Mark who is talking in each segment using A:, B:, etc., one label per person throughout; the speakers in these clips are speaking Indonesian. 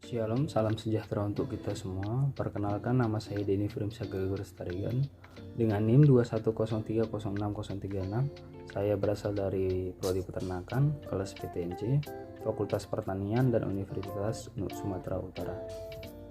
A: Shalom, salam sejahtera untuk kita semua. Perkenalkan, nama saya Denny Firmsyah Gregoris Tarigan dengan NIM 210306036. Saya berasal dari Prodi Peternakan, kelas PTNC, Fakultas Pertanian dan Universitas Sumatera Utara.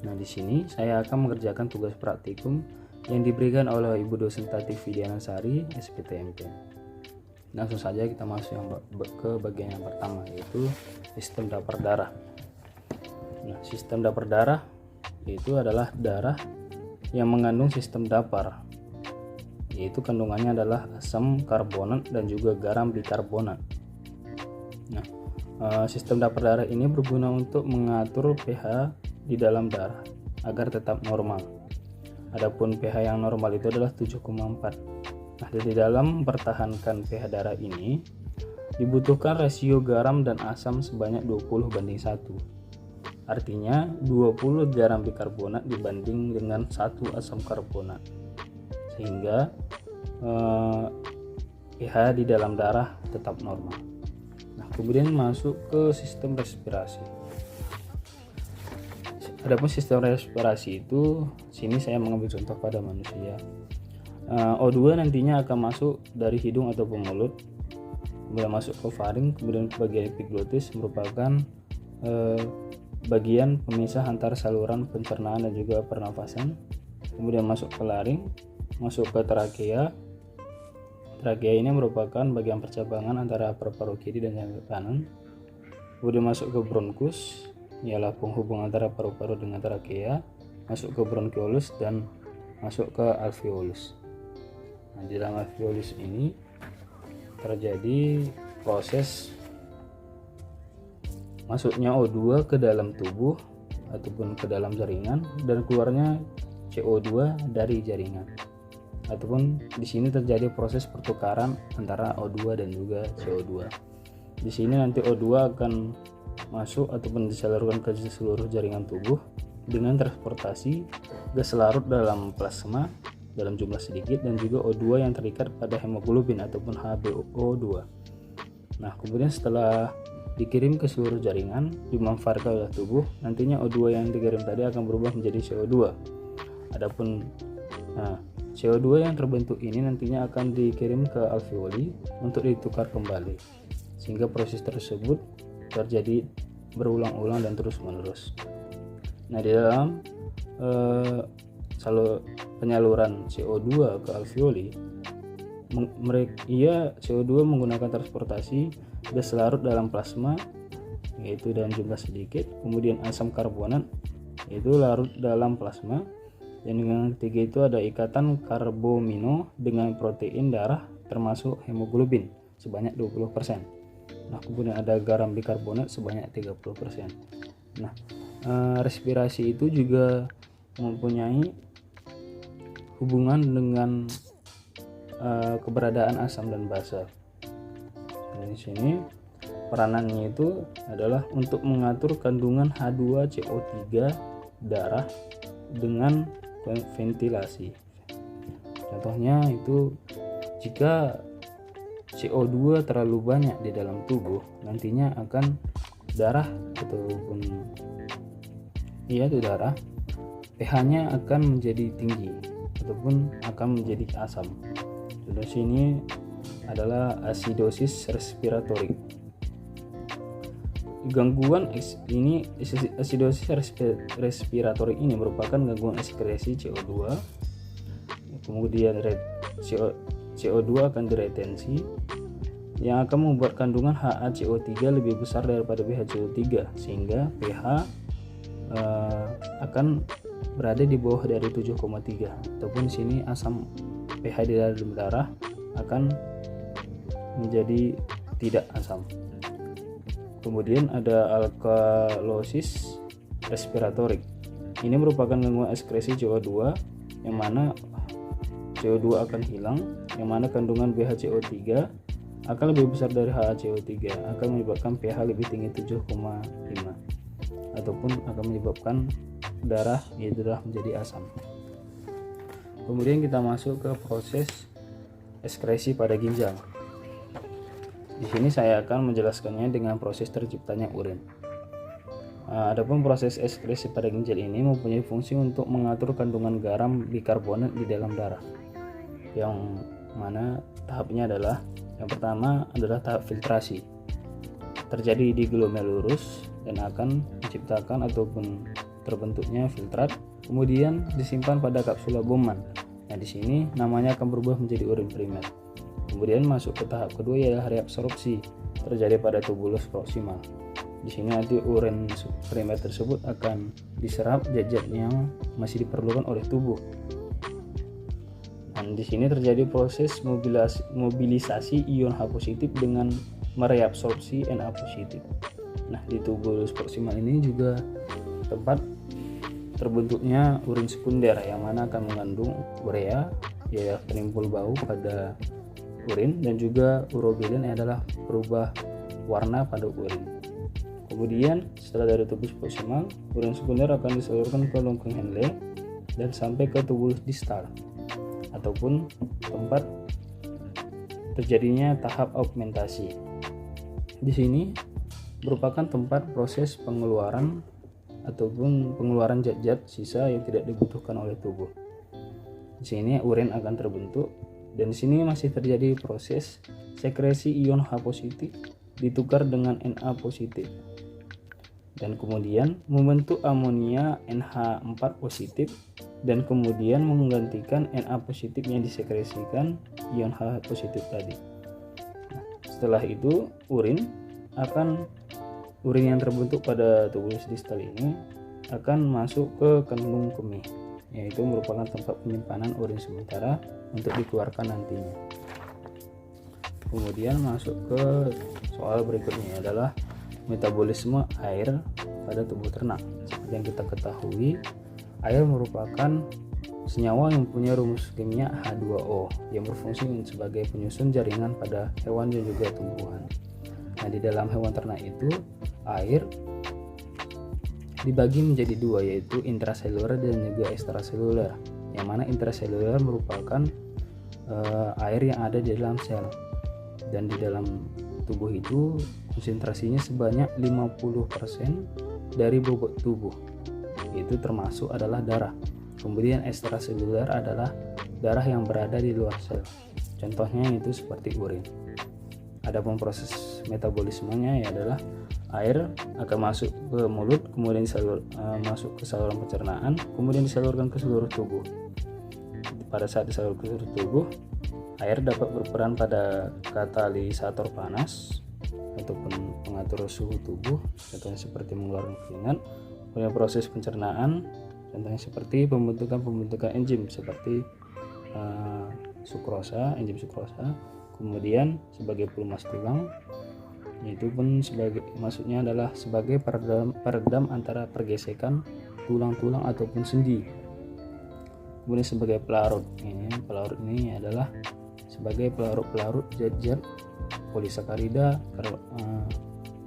A: Nah, di sini saya akan mengerjakan tugas praktikum yang diberikan oleh Ibu Dosen Tati Vidiana Sari, SPTMP. Langsung saja kita masuk ke bagian yang pertama, yaitu sistem dapur darah. Nah, sistem dapur darah itu adalah darah yang mengandung sistem dapur, yaitu kandungannya adalah asam karbonat dan juga garam bikarbonat. Nah, sistem dapur darah ini berguna untuk mengatur pH di dalam darah agar tetap normal. Adapun pH yang normal itu adalah 7,4. Nah, di dalam mempertahankan pH darah ini dibutuhkan rasio garam dan asam sebanyak 20:1. Artinya 20 garam bikarbonat dibanding dengan 1 asam karbonat, sehingga pH di dalam darah tetap normal. Nah, kemudian masuk ke sistem respirasi. Adapun sistem respirasi itu, sini saya mengambil contoh pada manusia. O2 nantinya akan masuk dari hidung ataupun mulut, kemudian masuk ke faring, kemudian ke bagian epiglotis, merupakan bagian pemisah antara saluran pencernaan dan juga pernafasan. Kemudian masuk ke laring, masuk ke trakea. Trakea ini merupakan bagian percabangan antara paru-paru kiri dan yang kanan. Kemudian masuk ke bronkus, ialah penghubung antara paru-paru dengan trakea, masuk ke bronkiolus dan masuk ke alveolus. Nah, di dalam alveolus ini terjadi proses masuknya O2 ke dalam tubuh ataupun ke dalam jaringan dan keluarnya CO2 dari jaringan. Ataupun di sini terjadi proses pertukaran antara O2 dan juga CO2. Di sini nanti O2 akan masuk ataupun disalurkan ke seluruh jaringan tubuh dengan transportasi gas larut dalam plasma dalam jumlah sedikit dan juga O2 yang terikat pada hemoglobin ataupun HbO2. Nah, kemudian setelah dikirim ke seluruh jaringan, dimanfaatkan oleh tubuh, nantinya O2 yang dikirim tadi akan berubah menjadi CO2. Adapun CO2 yang terbentuk ini nantinya akan dikirim ke alveoli untuk ditukar kembali, sehingga proses tersebut terjadi berulang-ulang dan terus-menerus. Nah, di dalam penyaluran CO2 ke alveoli, CO2 menggunakan transportasi gas larut dalam plasma, yaitu dalam jumlah sedikit, kemudian asam karbonat, yaitu larut dalam plasma, dan yang ketiga itu ada ikatan karbomino dengan protein darah termasuk hemoglobin sebanyak 20%. Nah, kemudian ada garam bikarbonat sebanyak 30%. Nah, respirasi itu juga mempunyai hubungan dengan keberadaan asam dan basa. Nah, di sini peranannya itu adalah untuk mengatur kandungan H2CO3 darah dengan ventilasi. Contohnya itu jika CO2 terlalu banyak di dalam tubuh, nantinya akan darah ataupun darah pH-nya akan menjadi tinggi ataupun akan menjadi asam. Contoh sini adalah asidosis respiratorik. Gangguan ini asidosis respiratorik ini merupakan gangguan ekskresi CO2. Kemudian CO2 akan diretensi yang akan membuat kandungan HaCO3 lebih besar daripada BaCO3, sehingga pH akan berada di bawah dari 7,3 ataupun sini asam pH di dalam darah akan menjadi tidak asam. Kemudian ada alkalosis respiratorik. Ini merupakan gangguan ekskresi CO2 yang mana CO2 akan hilang, yang mana kandungan BaCO3 akan lebih besar dari HaCO3, akan menyebabkan pH lebih tinggi 7,5 ataupun akan menyebabkan darah menjadi asam. Kemudian kita masuk ke proses ekskresi pada ginjal. Di sini saya akan menjelaskannya dengan proses terciptanya urin. Adapun proses ekskresi pada ginjal ini mempunyai fungsi untuk mengatur kandungan garam bikarbonat di dalam darah, yang mana tahapnya adalah yang pertama adalah tahap filtrasi, terjadi di glomerulus dan akan menciptakan ataupun terbentuknya filtrat, kemudian disimpan pada kapsula Bowman. Nah, di sini namanya akan berubah menjadi urin primer. Kemudian masuk ke tahap kedua yaitu reabsorpsi, terjadi pada tubulus proksimal. Di sini nanti urin primer tersebut akan diserap zat-zat yang masih diperlukan oleh tubuh. Dan di sini terjadi proses mobilisasi ion H positif dengan mereabsorpsi Na positif. Nah, di tubulus proksimal ini juga tempat terbentuknya urin sekunder yang mana akan mengandung urea, ya penimbul bau pada urin, dan juga urobilin yang adalah berubah warna pada urin. Kemudian setelah dari tubulus proksimal, urin sekunder akan disalurkan ke lengkung Henle dan sampai ke tubulus distal ataupun tempat terjadinya tahap augmentasi. Di sini merupakan tempat proses pengeluaran ataupun pengeluaran zat-zat sisa yang tidak dibutuhkan oleh tubuh. Di sini urin akan terbentuk dan di sini masih terjadi proses sekresi ion H positif ditukar dengan Na positif dan kemudian membentuk amonia NH4 positif dan kemudian menggantikan Na positif yang disekresikan ion H positif tadi. Nah, setelah itu urin yang terbentuk pada tubulus distal ini akan masuk ke kandung kemih, yaitu merupakan tempat penyimpanan urin sementara untuk dikeluarkan nantinya. Kemudian masuk ke soal berikutnya adalah metabolisme air pada tubuh ternak. Seperti yang kita ketahui, air merupakan senyawa yang punya rumus kimia H2O yang berfungsi sebagai penyusun jaringan pada hewan dan juga tumbuhan. Nah, di dalam hewan ternak itu air dibagi menjadi dua, yaitu intraseluler dan juga ekstraseluler, yang mana intraseluler merupakan air yang ada di dalam sel, dan di dalam tubuh itu konsentrasinya sebanyak 50% dari bobot tubuh, itu termasuk adalah darah. Kemudian ekstraseluler adalah darah yang berada di luar sel, contohnya itu seperti urin. Adapun proses metabolismenya adalah air akan masuk ke mulut, kemudian masuk ke saluran pencernaan, kemudian disalurkan ke seluruh tubuh. Pada saat disalurkan ke seluruh tubuh, air dapat berperan pada katalisator panas ataupun pengatur suhu tubuh, contohnya seperti mengeluarkan keringat. Kemudian proses pencernaan, contohnya seperti pembentukan enzim seperti enzim sukrosa. Kemudian sebagai pelumas tulang, yaitu pun maksudnya adalah sebagai peredam antara pergesekan tulang-tulang ataupun sendi. Kemudian sebagai pelarut ini adalah sebagai pelarut zat-zat polisakarida,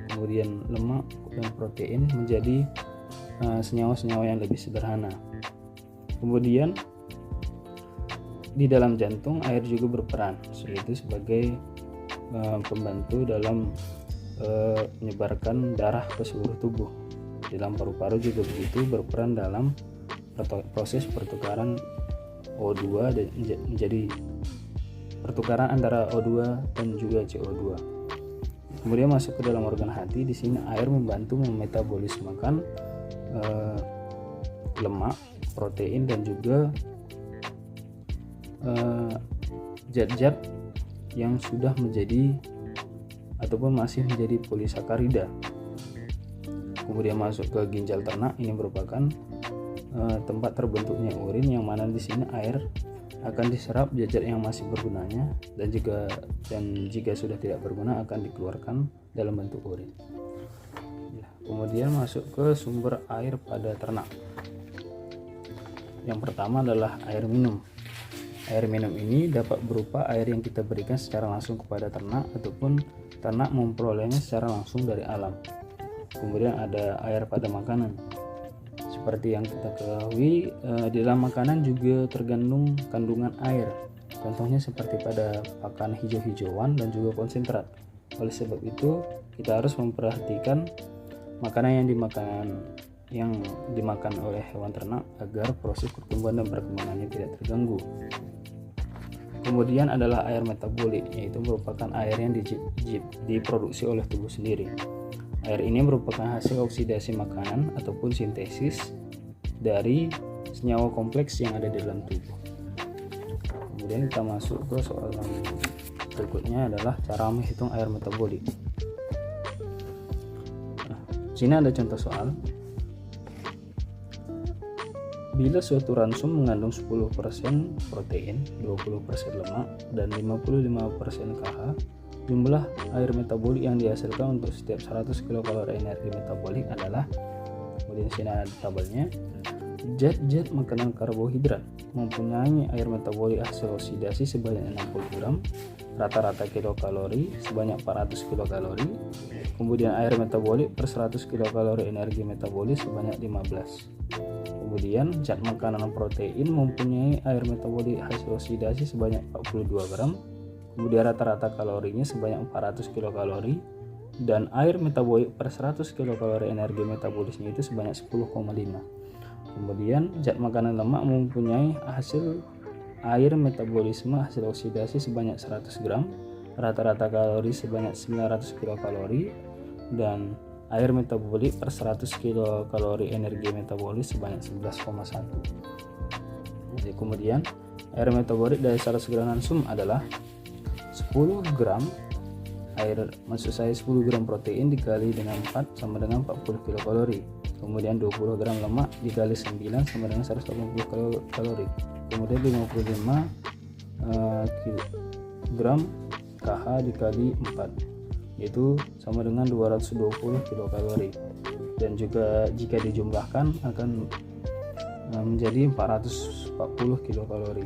A: kemudian lemak dan protein menjadi senyawa-senyawa yang lebih sederhana. Kemudian di dalam jantung air juga berperan, yaitu sebagai pembantu dalam menyebarkan darah ke seluruh tubuh. Di dalam paru-paru juga begitu, berperan dalam proses pertukaran O2 dan menjadi pertukaran antara O2 dan juga CO2. Kemudian masuk ke dalam organ hati. Di sini air membantu memetabolismekan lemak, protein dan juga zat-zat yang sudah menjadi ataupun masih menjadi polisakarida. Kemudian masuk ke ginjal ternak. Ini merupakan tempat terbentuknya urin, yang mana di sini air akan diserap zat-zat yang masih bergunanya dan jika sudah tidak berguna akan dikeluarkan dalam bentuk urin. Kemudian masuk ke sumber air pada ternak. Yang pertama adalah air minum. Air minum ini dapat berupa air yang kita berikan secara langsung kepada ternak ataupun ternak memperolehnya secara langsung dari alam. Kemudian ada air pada makanan. Seperti yang kita ketahui, di dalam makanan juga terkandung kandungan air. Contohnya seperti pada pakan hijau-hijauan dan juga konsentrat. Oleh sebab itu, kita harus memperhatikan makanan yang dimakan oleh hewan ternak agar proses pertumbuhan dan perkembangannya tidak terganggu. Kemudian adalah air metabolik, yaitu merupakan air yang diproduksi oleh tubuh sendiri. Air ini merupakan hasil oksidasi makanan ataupun sintesis dari senyawa kompleks yang ada di dalam tubuh. Kemudian kita masuk ke soal berikutnya adalah cara menghitung air metabolik. Sini ada contoh soal. Bila suatu ransum mengandung 10% protein, 20% lemak, dan 55% KH, jumlah air metabolik yang dihasilkan untuk setiap 100 kilokalori energi metabolik adalah, kemudian sini ada tabelnya, zat-zat makanan karbohidrat mempunyai air metabolik hasil oksidasi sebanyak 60 gram, rata-rata kilokalori sebanyak 400 kilokalori, kemudian air metabolik per 100 kilokalori energi metabolik sebanyak 15. Kemudian zat makanan protein mempunyai air metabolik hasil oksidasi sebanyak 42 gram, kemudian rata-rata kalorinya sebanyak 400 kilokalori, dan air metabolik per 100 kilokalori energi metabolisnya itu sebanyak 10,5. Kemudian zat makanan lemak mempunyai hasil air metabolisme hasil oksidasi sebanyak 100 gram, rata-rata kalori sebanyak 900 kilokalori, dan air metabolik per 100 kilokalori energi metabolis sebanyak 11,1. Jadi kemudian air metabolik dari 100 gram ransum adalah 10 gram air, maksud saya 10 gram protein dikali dengan 4 sama dengan 40 kilokalori. Kemudian 20 gram lemak dikali 9 sama dengan 180 kalori. Kemudian 55 gram KH dikali 4, yaitu sama dengan 220 kilokalori, dan juga jika dijumlahkan akan menjadi 440 kilokalori.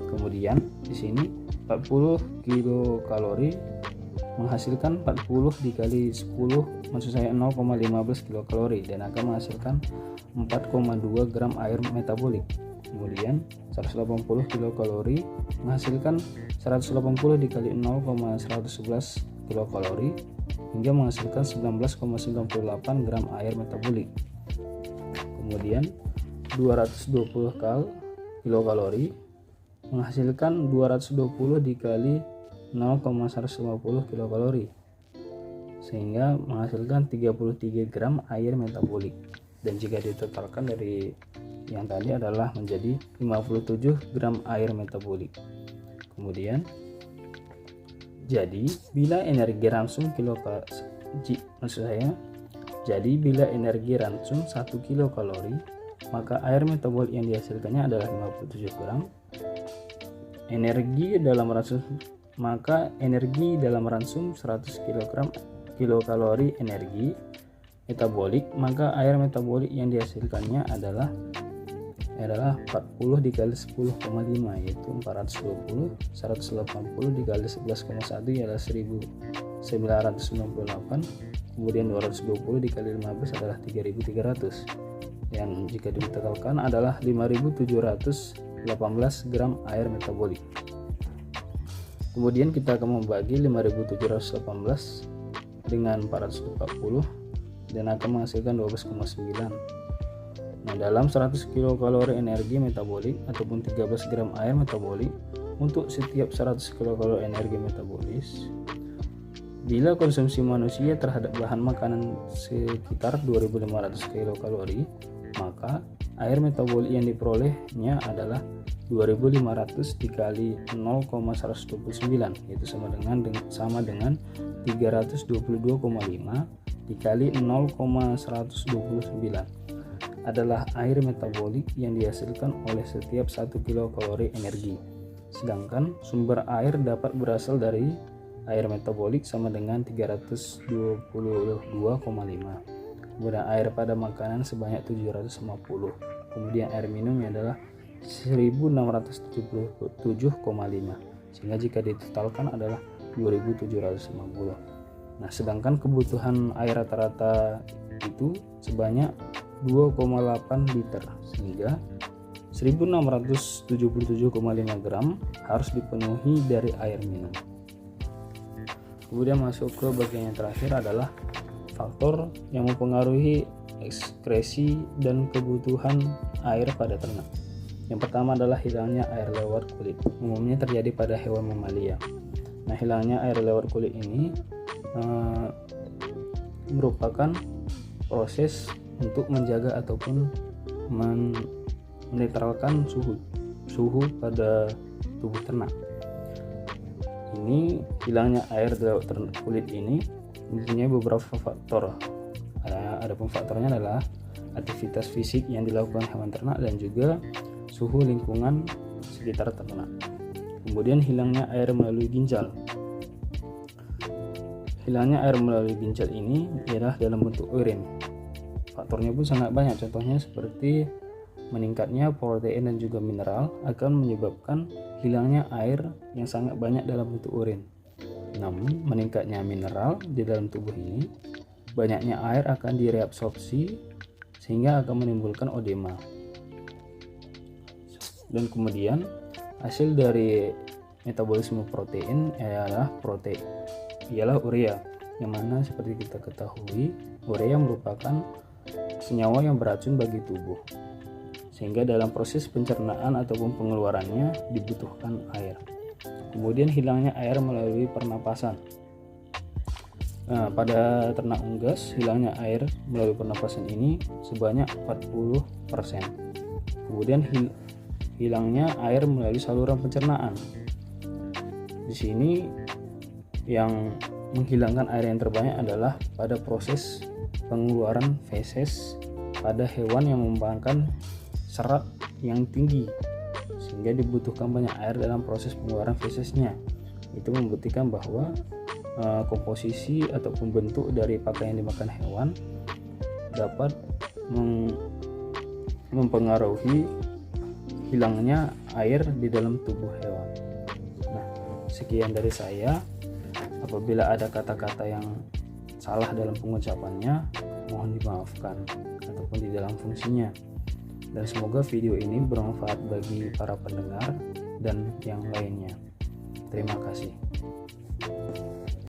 A: Kemudian di sini 40 kilokalori menghasilkan 40 dikali 10, maksud saya 0,15 kilokalori, dan akan menghasilkan 4,2 gram air metabolik. Kemudian 180 kilokalori menghasilkan 180 dikali 0,111 kilokalori hingga menghasilkan 19,98 gram air metabolik. Kemudian 220 kilokalori menghasilkan 220 dikali 0,150 kilokalori sehingga menghasilkan 33 gram air metabolik, dan jika ditotalkan dari yang tadi adalah menjadi 57 gram air metabolik. Kemudian jadi bila energi ransum bila energi ransum 1 kilokalori, maka air metabolik yang dihasilkannya adalah 57 gram. Energi dalam ransum 100 kilokalori energi metabolik, maka air metabolik yang dihasilkannya adalah 40 dikali 10,5, yaitu 420. 180 dikali 11,1 ialah 1998. Kemudian 220 dikali 15 adalah 3300, yang jika ditotalkan adalah 5718 gram air metabolik. Kemudian kita akan membagi 5718 dengan 440 dan akan menghasilkan 12,9. Nah, dalam 100 kilokalori energi metabolik ataupun 13 gram air metabolik untuk setiap 100 kilokalori energi metabolis, bila konsumsi manusia terhadap bahan makanan sekitar 2500 kilokalori, maka air metabolik yang diperolehnya adalah 2500 dikali 0,129, yaitu sama dengan 322,5 dikali 0,129 adalah air metabolik yang dihasilkan oleh setiap 1 kilokalori energi. Sedangkan sumber air dapat berasal dari air metabolik sama dengan 322,5. Kemudian air pada makanan sebanyak 750. Kemudian air minumnya adalah 1677,5, sehingga jika ditotalkan adalah 2750. Nah, sedangkan kebutuhan air rata-rata itu sebanyak 2,8 liter, sehingga 1677,5 gram harus dipenuhi dari air minum. Kemudian masuk ke bagian yang terakhir adalah faktor yang mempengaruhi ekskresi dan kebutuhan air pada ternak. Yang pertama adalah hilangnya air lewat kulit. Umumnya terjadi pada hewan mamalia. Nah, hilangnya air lewat kulit ini merupakan proses untuk menjaga ataupun menetralkan suhu pada tubuh ternak. Ini hilangnya air lewat kulit ini mempunyai beberapa faktor. Adapun faktornya adalah aktivitas fisik yang dilakukan hewan ternak dan juga suhu lingkungan sekitar ternak. Kemudian hilangnya air melalui ginjal. Hilangnya air melalui ginjal ini ialah dalam bentuk urin. Faktornya pun sangat banyak, contohnya seperti meningkatnya protein dan juga mineral akan menyebabkan hilangnya air yang sangat banyak dalam bentuk urin. Namun meningkatnya mineral di dalam tubuh ini, banyaknya air akan direabsorpsi sehingga akan menimbulkan odema. Dan kemudian hasil dari metabolisme protein ialah urea, yang mana seperti kita ketahui urea merupakan senyawa yang beracun bagi tubuh, sehingga dalam proses pencernaan ataupun pengeluarannya dibutuhkan air. Kemudian hilangnya air melalui pernapasan. Nah, pada ternak unggas hilangnya air melalui pernapasan ini sebanyak 40%. Kemudian hilangnya air melalui saluran pencernaan. Di sini yang menghilangkan air yang terbanyak adalah pada proses pengeluaran feses pada hewan yang mengembangkan serat yang tinggi, sehingga dibutuhkan banyak air dalam proses pengeluaran fesesnya. Itu membuktikan bahwa komposisi ataupun bentuk dari pakaian yang dimakan hewan dapat mempengaruhi hilangnya air di dalam tubuh hewan. Nah, sekian dari saya. Apabila ada kata-kata yang salah dalam pengucapannya, mohon dimaafkan ataupun di dalam fungsinya. Dan semoga video ini bermanfaat bagi para pendengar dan yang lainnya. Terima kasih.